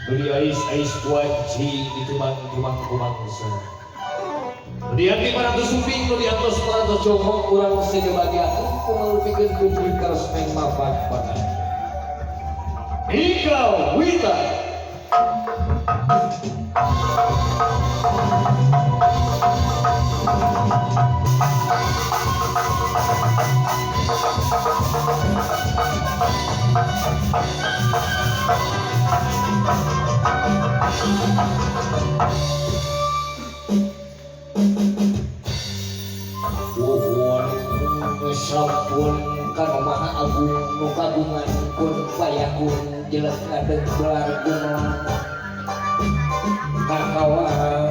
beli ais kuaci di tumang kumangsa. Kemudian 500 uping, kemudian 100 jongkok kurang sebagian kurang pikir kubri karas neng mapan pada. Ika Wita. Sampun kanu maha agung nu kagungan kun payakun jelek ngadeg belar gunung kakawasan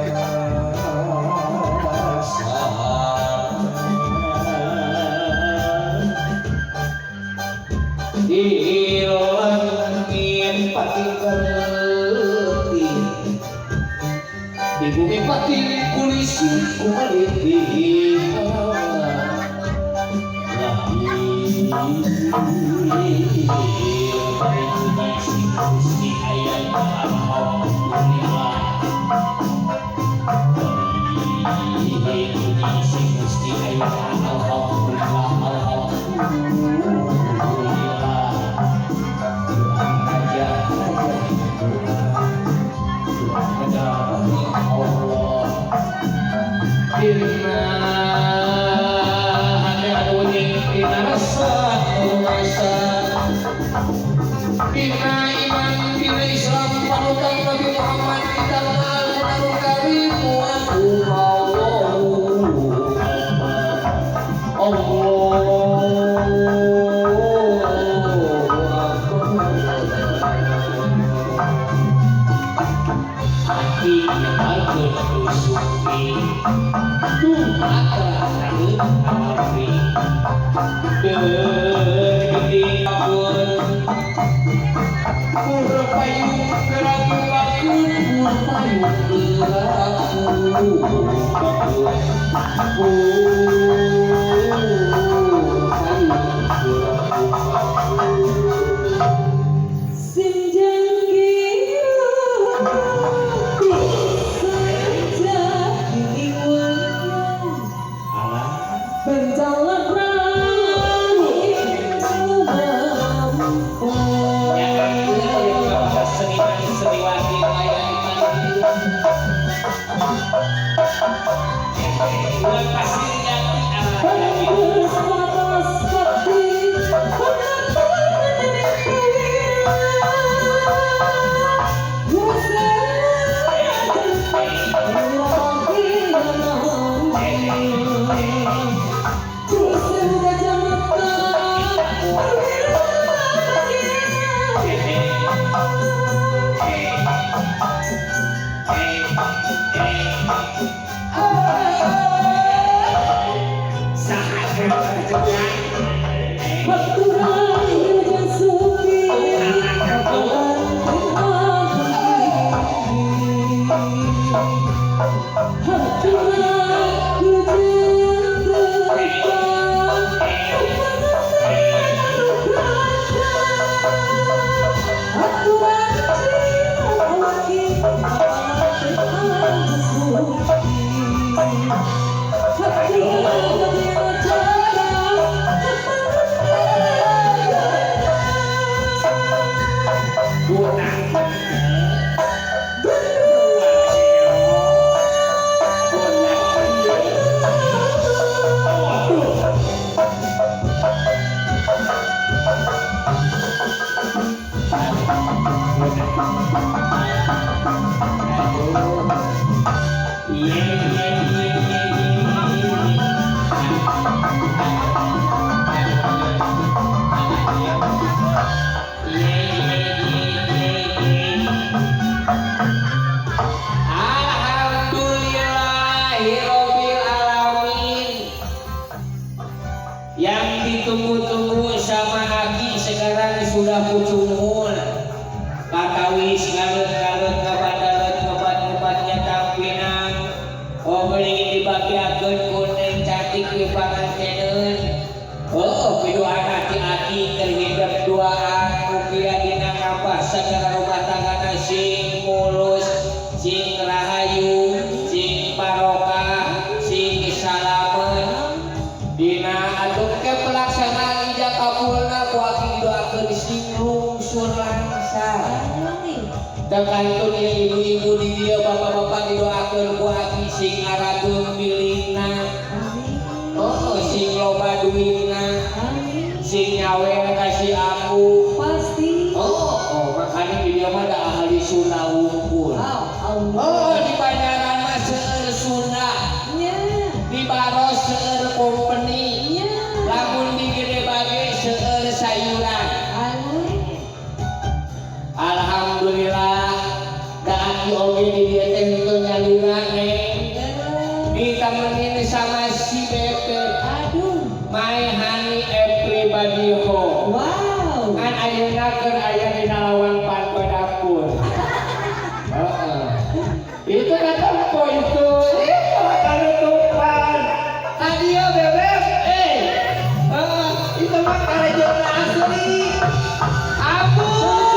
di langit pati keleutik di bumi pati kulisi kumaliti Bina iman, bina Islam, panutan Nabi Muhammad kita mengenal Al-Qur'anul Karim hati yang bagus usuki mata hari bergede purpayung geraku bakun purpayung yang ditunggu-tunggu sama Aki sekarang sudah pucungul patawis ngalut-ngalut ke Bandarat rumah tanggana sing mulus, sing rahayu, sing barokah, sing salamet. Dina atuh ke pelaksanaan ijab kabulna kuaki doakeun sing lungsur langsar. Tekantun ya ibu-ibu di dia, bapak-bapak didoakeun kuaki sing arageun milihna. Oh, sing loba duitna. Sing nyawer kasih aku. Pasti. Oh, makanya di dia mah ada ahli sunnah wungkul. Oh, di Bandaran mah seueur sunnah. Di Baros seueur company. Lamun di Gede Bage seueur sayuran. Alhamdulillah, daaki oge di dia teh henteu nyalira neng. Ditemenin sama si Bebe. My honey everybody home. Wow. Kan ayeuna keur aya dina lawang panto dapur. Itu kata poin itu. Itu kanutupan. Adio Bebek. Itu mah karejona asli. Ampun.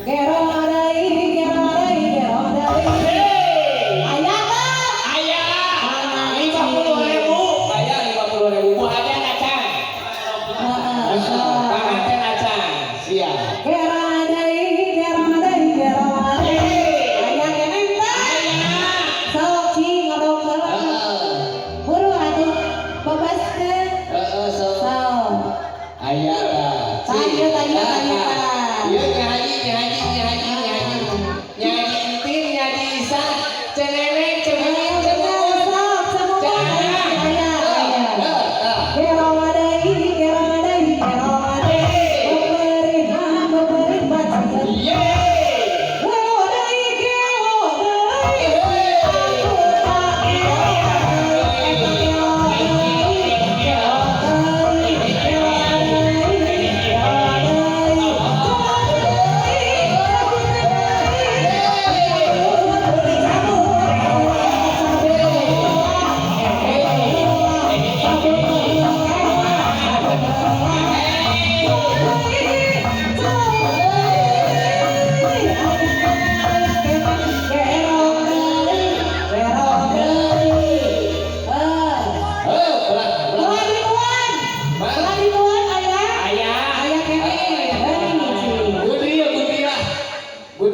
Kera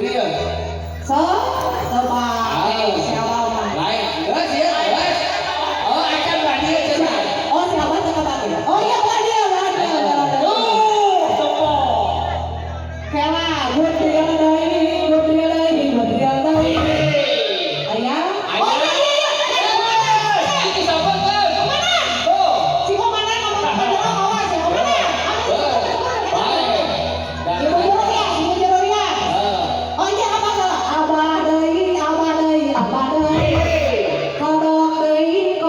dia. So, coba siapa mah? Lain. Geus ya, geus. Oh, acan lah dia cenah. Oh, siapa teka bagi? Oh iya, dia. Kela, buat dia deui. Aya? Oh iya. Itu sabar kan? Tuh. Si komandan ngomong awas si komandan. Baik. Ibu jero ya. Oh iya apa salah? Abah deui. Kodok deui.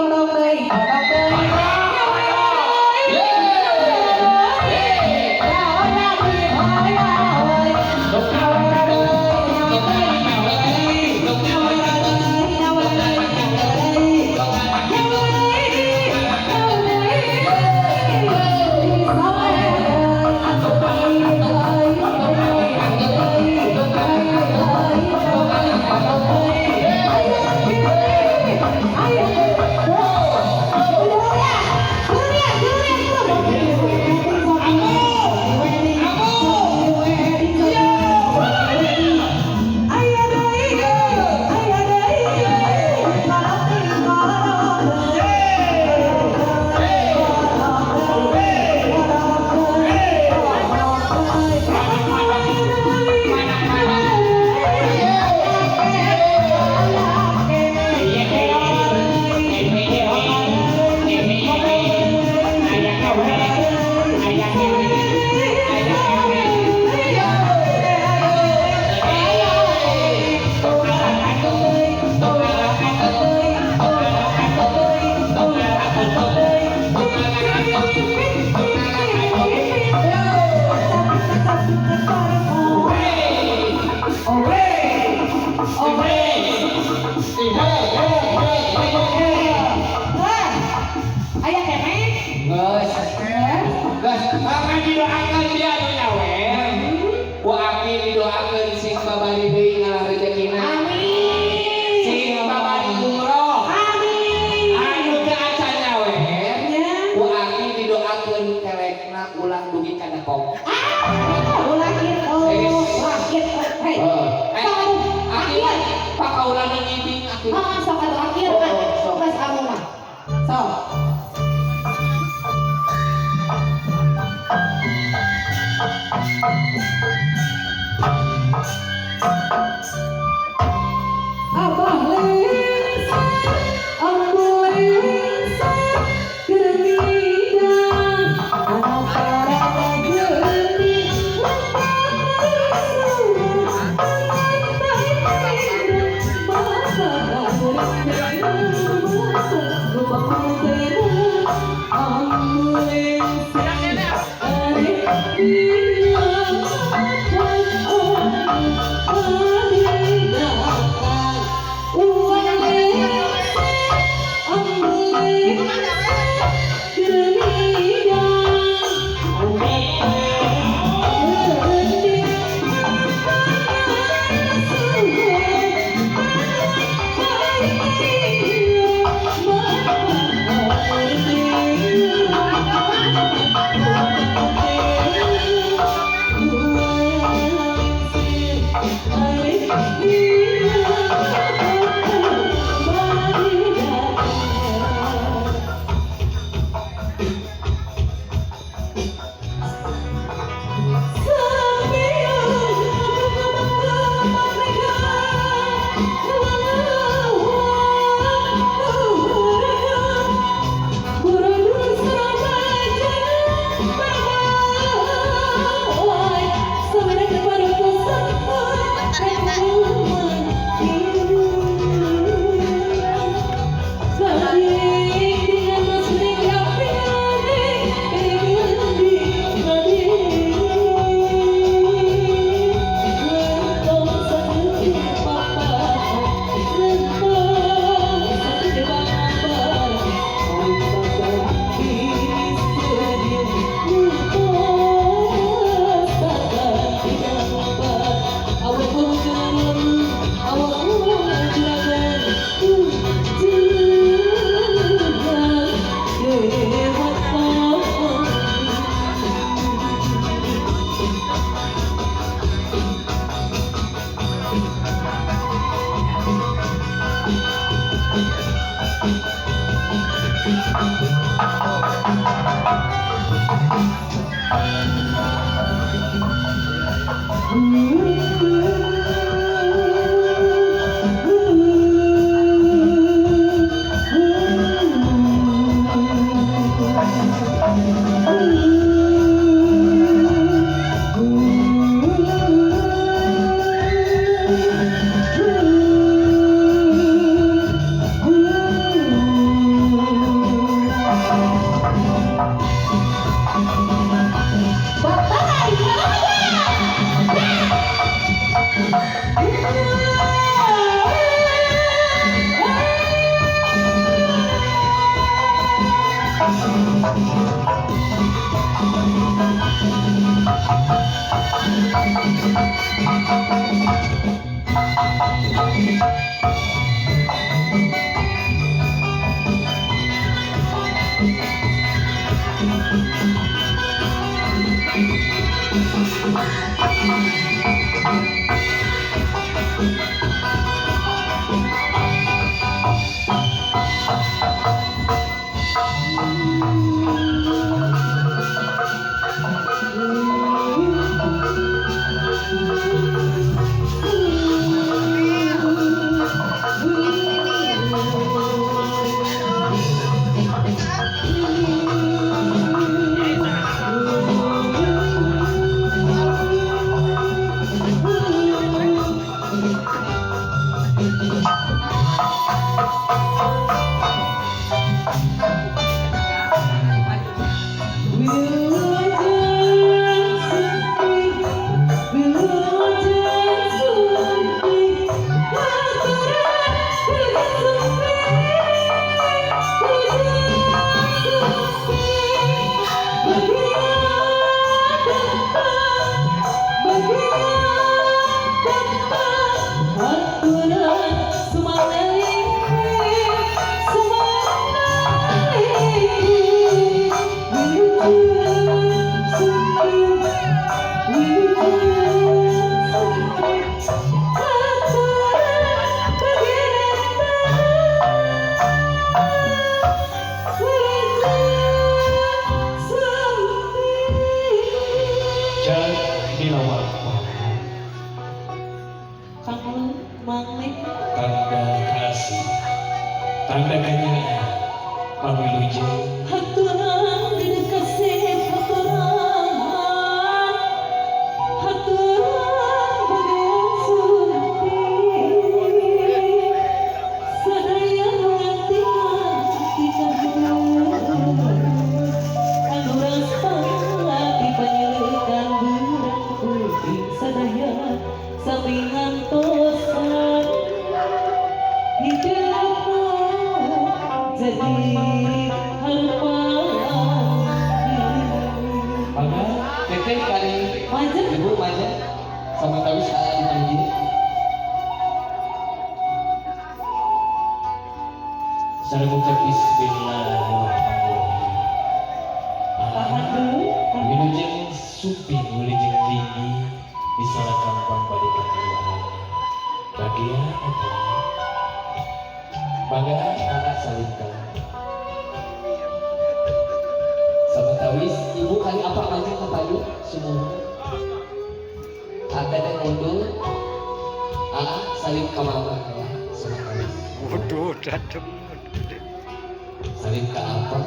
Didoakan dia anu nyawer. Ku abdi didoakeun sing babari deui ngalah rezekina. Amin. Sing babari umroh. Amin. Anu teu acan nyawer. Ya. Ku abdi didoakeun kelekna ulang dugi kana kong. Ulangin rakit. Hei. Akhir pakaulan ngibing akhir. Sok atuh akhir kan. Geus anu mah. Sok. Abah lensa, ambu lensa, gerindang, anak para geuning, Sampai Tanda kanya pamilujeng Haturan di kasih haturan bagian sumpih sadaya mengantikan ketika anu rasa di penyelidikan bulan putih sadaya sampingan tosan hidupmu jadi Maka teteh kali Majen. ibu majen sama tahu saya dipanggil. Saya mengucap Bismillahirrahmanirrahim. Tahan dulu. Wilujeng suping wilujeng tinggi disalahkan pada keduaan. Bagian apa? Bagian anak salingkan. Sama tawis ibu kali apa aja ke payu semua. Ada yang mundur. Saling ke mama ya sama tawis. Waduh, dateng. Saling ke apa?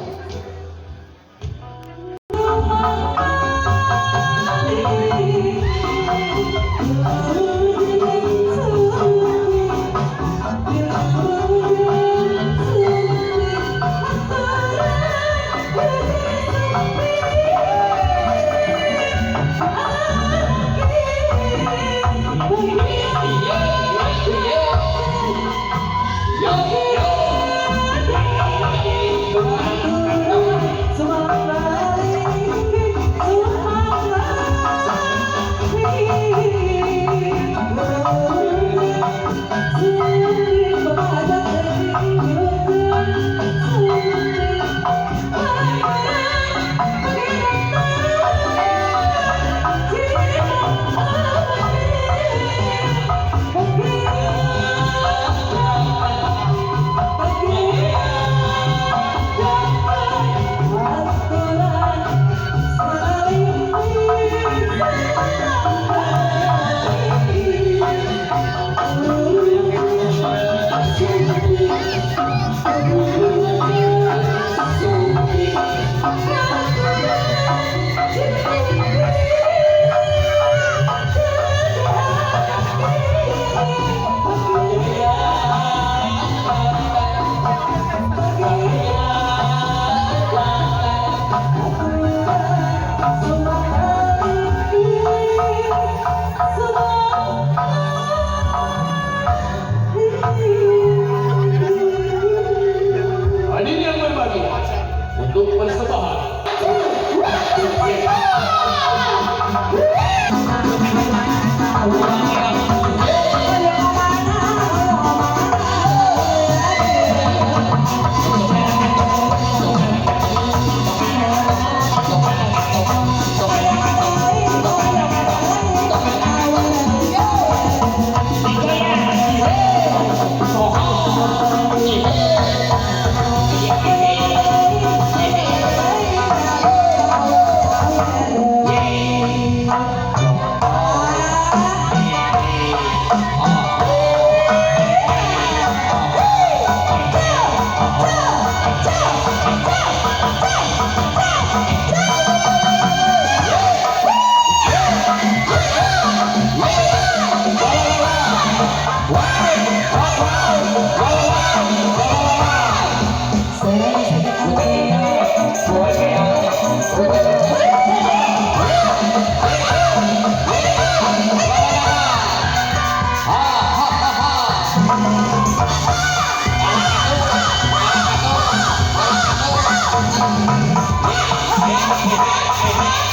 Hadirin yang berbahagia, untuk persembahan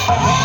Hey,